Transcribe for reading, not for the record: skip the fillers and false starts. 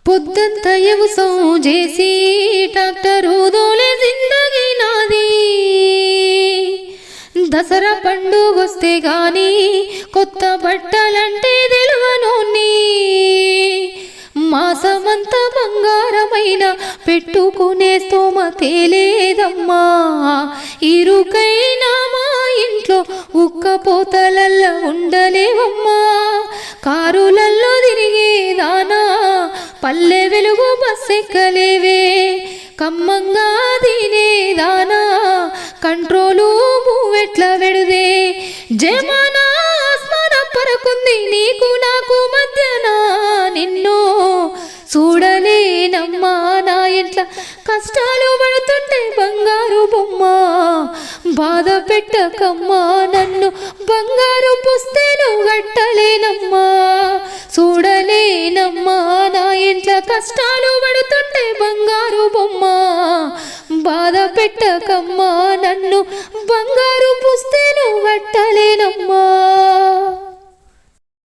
పొద్దంతా వ్యవసం చేసి ట్రాక్టరు దోలే జిందగీ నాది. దసరా పండుగొస్తే గాని కొత్త బట్టలంటే తెలువనోన్ని. మాసమంతా బంగారమైన పెట్టుకునే స్తోమతే లేదమ్మా. ఇరుకైనా మా ఇంట్లో ఉక్కపోతలల్ల ఉండలేవమ్మా. కారులల్లో తిరిగేదానా పల్లె వెలుగు బస్సెక్కలేవే. కమ్మంగా తినేదానా కంట్రోలు మూవెట్ల వెడుదే. జమానా ఆస్మాన పరకుంది నీకు నాకు మధ్యన. నిన్ను చూడలేనమ్మా నా ఇంట్ల కష్టాలు పడుతుంటే బంగారు బొమ్మ. బాధ పెట్టకమ్మా నన్ను బంగారు పుస్తేను గట్టలేనమ్మా. చూడలేనమ్మా నా ఇంట్ల కష్టాలు పడుతుంటే బంగారు బొమ్మ. బాధ పెట్టకమ్మా